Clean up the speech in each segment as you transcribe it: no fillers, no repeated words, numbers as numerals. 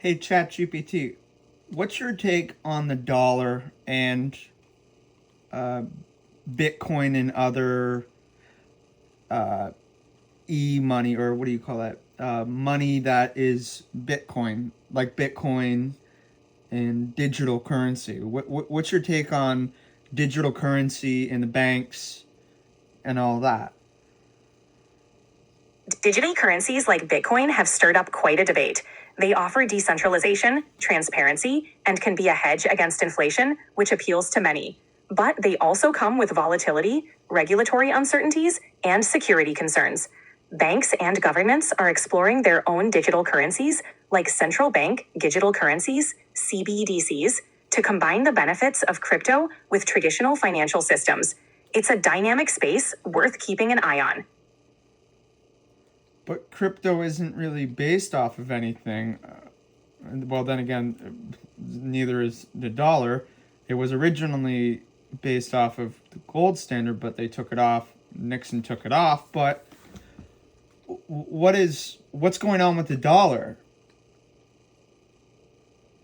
Hey, ChatGPT, what's your take on the dollar and uh, Bitcoin and other e-money, or what do you call that? Money that is Bitcoin, like Bitcoin and digital currency. What's your take on digital currency and the banks and all that? Digital currencies like Bitcoin have stirred up quite a debate. They offer decentralization, transparency, and can be a hedge against inflation, which appeals to many. But they also come with volatility, regulatory uncertainties, and security concerns. Banks and governments are exploring their own digital currencies, like central bank digital currencies, CBDCs, to combine the benefits of crypto with traditional financial systems. It's a dynamic space worth keeping an eye on. But crypto isn't really based off of anything. Well, then again, neither is the dollar. It was originally based off of the gold standard, but they took it off. Nixon took it off. But what's going on with the dollar?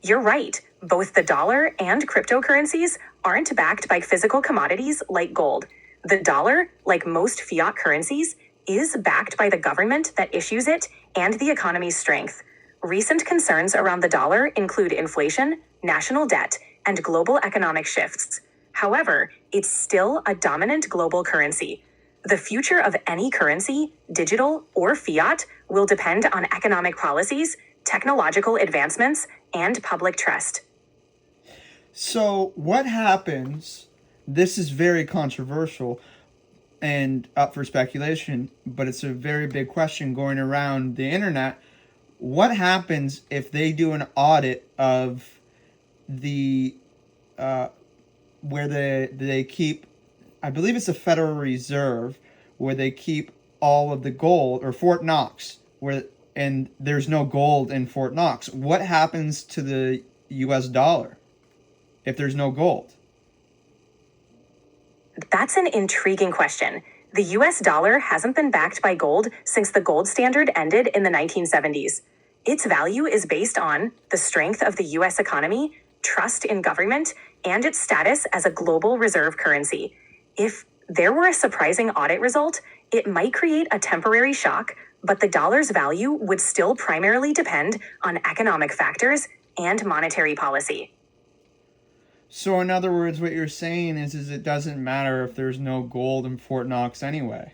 You're right. Both the dollar and cryptocurrencies aren't backed by physical commodities like gold. The dollar, like most fiat currencies, is backed by the government that issues it and the economy's strength. Recent concerns around the dollar include inflation, national debt, and global economic shifts. However, it's still a dominant global currency. The future of any currency, digital or fiat, will depend on economic policies, technological advancements, and public trust. So, what happens? This is very controversial and up for speculation, but it's a very big question going around the internet. What happens if they do an audit of the where they keep, I believe it's the Federal Reserve, where they keep all of the gold, or Fort Knox, where and there's no gold in Fort Knox. What happens to the US dollar if there's no gold? That's an intriguing question. The US dollar hasn't been backed by gold since the gold standard ended in the 1970s. Its value is based on the strength of the US economy, trust in government, and its status as a global reserve currency. If there were a surprising audit result, it might create a temporary shock, but the dollar's value would still primarily depend on economic factors and monetary policy. So, in other words, what you're saying is it doesn't matter if there's no gold in Fort Knox anyway.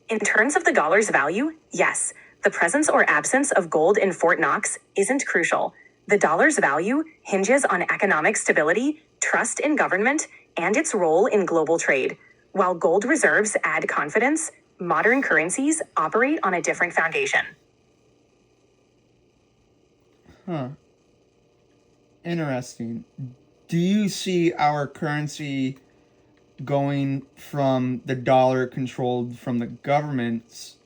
In terms of the dollar's value, yes, the presence or absence of gold in Fort Knox isn't crucial. The dollar's value hinges on economic stability, trust in government, and its role in global trade. While gold reserves add confidence, modern currencies operate on a different foundation. Huh. Interesting. Do you see our currency going from the dollar controlled from the governments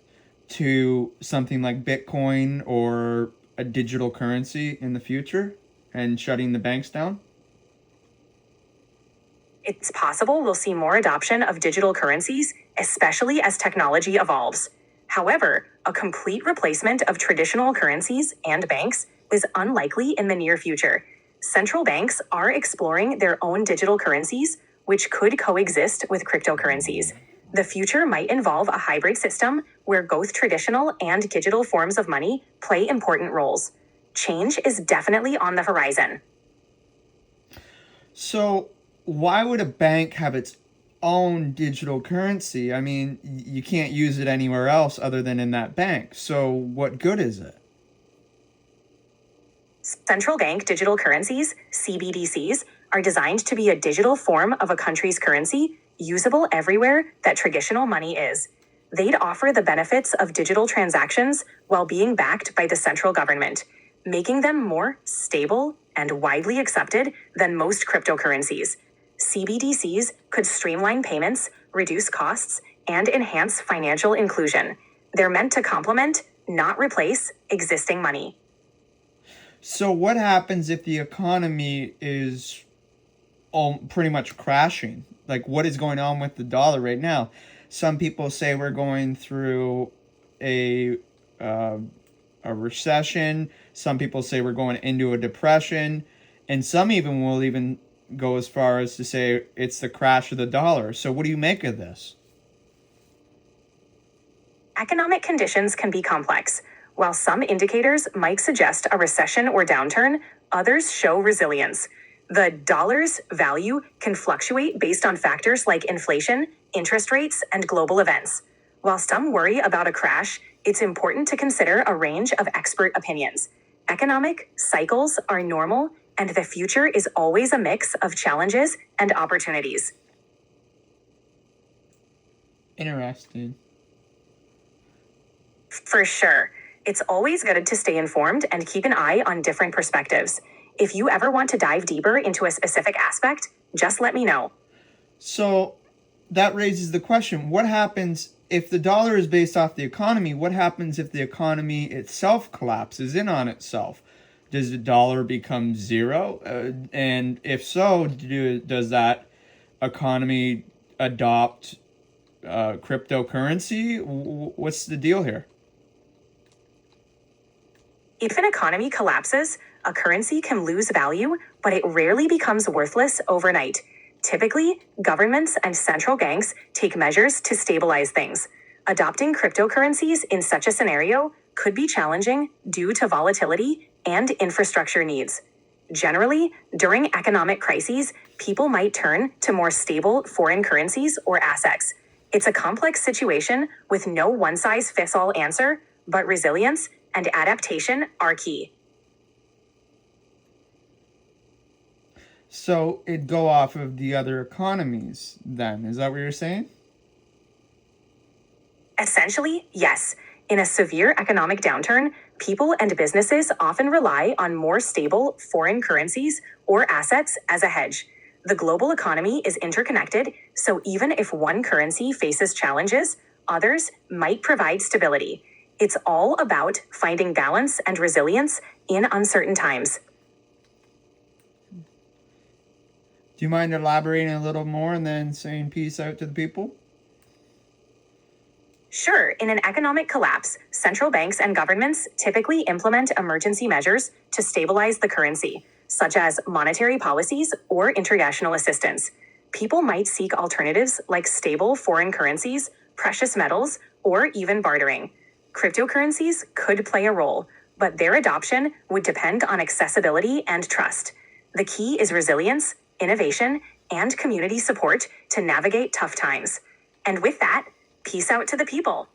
to something like Bitcoin or a digital currency in the future and shutting the banks down? It's possible we'll see more adoption of digital currencies, especially as technology evolves. However, a complete replacement of traditional currencies and banks is unlikely in the near future. Central banks are exploring their own digital currencies, which could coexist with cryptocurrencies. The future might involve a hybrid system where both traditional and digital forms of money play important roles. Change is definitely on the horizon. So, why would a bank have its own digital currency? I mean, you can't use it anywhere else other than in that bank. So, what good is it? Central bank digital currencies, CBDCs, are designed to be a digital form of a country's currency, usable everywhere that traditional money is. They'd offer the benefits of digital transactions while being backed by the central government, making them more stable and widely accepted than most cryptocurrencies. CBDCs could streamline payments, reduce costs, and enhance financial inclusion. They're meant to complement, not replace, existing money. So, what happens if the economy is pretty much crashing? Like, what is going on with the dollar right now? Some people say we're going through a a recession. Some people say we're going into a depression. And some even will even go as far as to say it's the crash of the dollar. So what do you make of this? Economic conditions can be complex. While some indicators might suggest a recession or downturn, others show resilience. The dollar's value can fluctuate based on factors like inflation, interest rates, and global events. While some worry about a crash, it's important to consider a range of expert opinions. Economic cycles are normal, and the future is always a mix of challenges and opportunities. Interesting. For sure. It's always good to stay informed and keep an eye on different perspectives. If you ever want to dive deeper into a specific aspect, just let me know. So that raises the question, what happens if the dollar is based off the economy? What happens if the economy itself collapses in on itself? Does the dollar become zero? And if so, does that economy adopt cryptocurrency? What's the deal here? If an economy collapses, a currency can lose value, but it rarely becomes worthless overnight. Typically, governments and central banks take measures to stabilize things. Adopting cryptocurrencies in such a scenario could be challenging due to volatility and infrastructure needs. Generally, during economic crises, people might turn to more stable foreign currencies or assets. It's a complex situation with no one-size-fits-all answer, but resilience and adaptation are key. So it'd go off of the other economies then. Is that what you're saying? Essentially, yes. In a severe economic downturn, people and businesses often rely on more stable foreign currencies or assets as a hedge. The global economy is interconnected, so even if one currency faces challenges, others might provide stability. It's all about finding balance and resilience in uncertain times. Do you mind elaborating a little more and then saying peace out to the people? Sure, in an economic collapse, central banks and governments typically implement emergency measures to stabilize the currency, such as monetary policies or international assistance. People might seek alternatives like stable foreign currencies, precious metals, or even bartering. Cryptocurrencies could play a role, but their adoption would depend on accessibility and trust. The key is resilience, innovation, and community support to navigate tough times. And with that, peace out to the people.